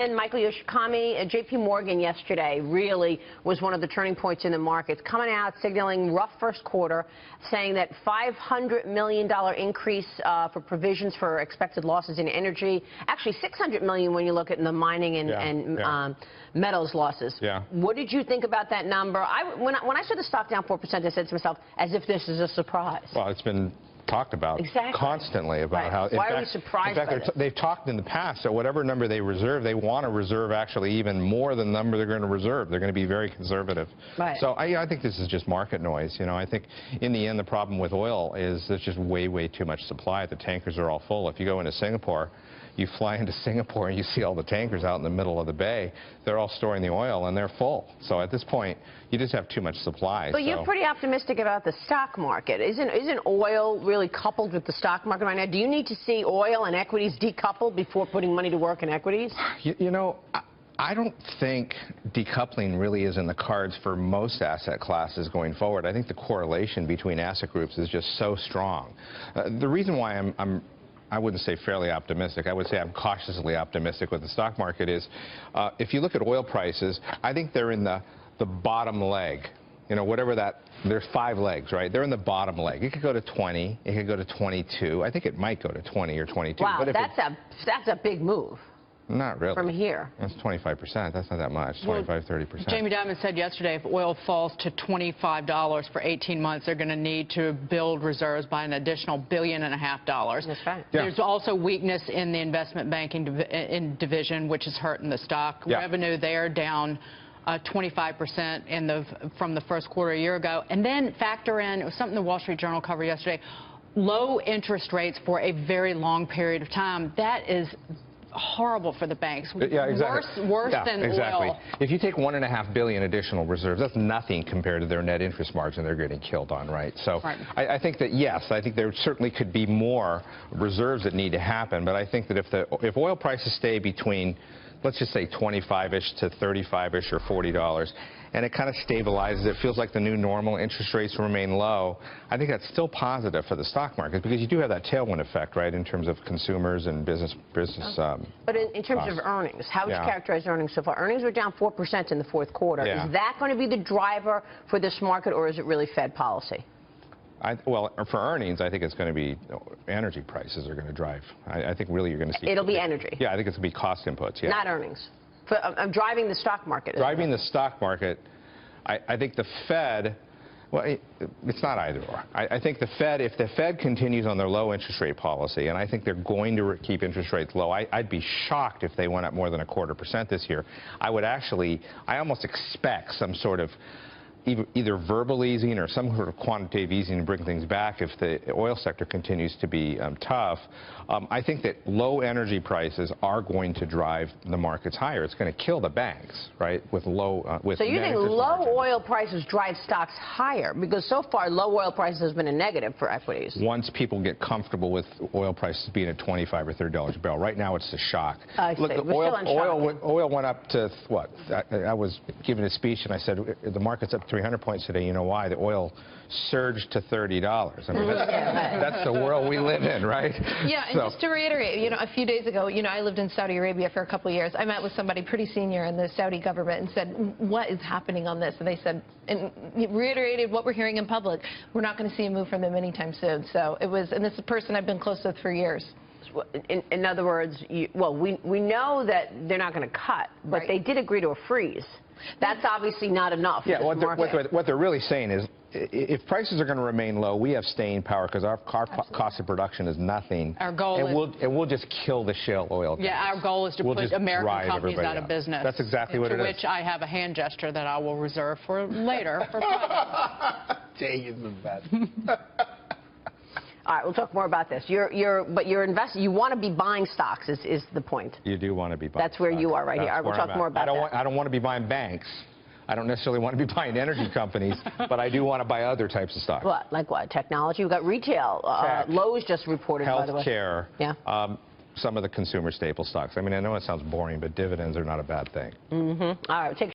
And Michael Yoshikami, J.P. Morgan yesterday really was one of the turning points in the markets, coming out signaling rough first quarter, saying that $500 million increase for provisions for expected losses in energy, actually $600 million when you look at the mining and metals losses. Yeah. What did you think about that number? When I saw the stock down 4%, I said to myself, as if this is a surprise. Well, it's been talked about constantly about how. Why are we surprised by this? They've talked in the past that whatever number they reserve, they want to reserve actually even more than the number they're going to reserve. They're going to be very conservative. Right. So I think this is just market noise. You know, I think in the end the problem with oil is there's just way too much supply. The tankers are all full. If you go into Singapore, you fly into Singapore and you see all the tankers out in the middle of the bay. They're all storing the oil and they're full. So at this point, you just have too much supply. But you're pretty optimistic about the stock market. Isn't oil really coupled with the stock market right now? Do you need to see oil and equities decoupled before putting money to work in equities? You know, I don't think decoupling really is in the cards for most asset classes going forward. I think the correlation between asset groups is just so strong. The reason why I wouldn't say fairly optimistic. I would say I'm cautiously optimistic with the stock market is if you look at oil prices, I think they're in the bottom leg. You know, whatever that, there's 5 legs, right? They're in the bottom leg. It could go to 20. It could go to 22. I think it might go to 20 or 22. Wow, but that's a big move. Not really. From here. That's 25%. That's not that much. 25, 30%. Jamie Dimon said yesterday if oil falls to $25 for 18 months, they're going to need to build reserves by an additional $1.5 billion. That's right. Yeah. There's also weakness in the investment banking division, which is hurting the stock. Yeah. Revenue there down 25% from the first quarter a year ago. And then factor in, it was something the Wall Street Journal covered yesterday, low interest rates for a very long period of time. That is horrible for the banks. Yeah, exactly. Worse than oil. If you take $1.5 billion additional reserves, that's nothing compared to their net interest margin they're getting killed on, right? So I think that, yes, I think there certainly could be more reserves that need to happen, but I think that if oil prices stay between, let's just say 25-ish to 35-ish or $40, and it kind of stabilizes, it feels like the new normal, interest rates remain low, I think that's still positive for the stock market because you do have that tailwind effect, right, in terms of consumers and business. But in terms of earnings, how would you characterize earnings so far? Earnings were down 4% in the fourth quarter. Yeah. Is that going to be the driver for this market, or is it really Fed policy? Well, for earnings, I think it's going to be energy prices are going to drive. I think really you're going to see. It'll be energy. Yeah, I think it's going to be cost inputs. Yeah. Not earnings. I'm driving the stock market. Driving the stock market, I think the Fed, well, it's not either or. I think the Fed, if the Fed continues on their low interest rate policy, and I think they're going to keep interest rates low, I'd be shocked if they went up more than 0.25% this year. I almost expect some sort of either verbal easing or some sort of quantitative easing to bring things back if the oil sector continues to be tough. I think that low energy prices are going to drive the markets higher. It's going to kill the banks, right, with low So you think low oil prices drive stocks higher? Because so far, low oil prices has been a negative for equities. Once people get comfortable with oil prices being at $25 or $30 a barrel. Right now, it's a shock. Look, oil went up to, what? I was giving a speech, and I said the market's up 300 points today. You know why? The oil surged to $30. I mean, that's the world we live in, right? Yeah, and just to reiterate, you know, a few days ago, you know, I lived in Saudi Arabia for a couple of years. I met with somebody pretty senior in the Saudi government and said, what is happening on this? And they said, and reiterated what we're hearing in public. We're not going to see a move from them anytime soon. So it was, and this is a person I've been close with for years. In other words, we know that they're not going to cut, but they did agree to a freeze. That's obviously not enough. Yeah, what they're really saying is if prices are going to remain low, we have staying power because our cost of production is nothing. Our goal and we'll just kill the shale oil. Yeah, our goal is to put American companies out of business. That's exactly what it is. To which I have a hand gesture that I will reserve for later for Friday. Jay is the best. All right, we'll talk more about this. But you're investing. You want to be buying stocks is the point. You do want to be buying. That's where you are right here. All right, we'll talk more about that. I don't want to be buying banks. I don't necessarily want to be buying energy companies, but I do want to buy other types of stocks. What? Like what? Technology? We've got retail. Lowe's just reported, by the way. Healthcare. Yeah. Some of the consumer staple stocks. I mean, I know it sounds boring, but dividends are not a bad thing. All right, we'll take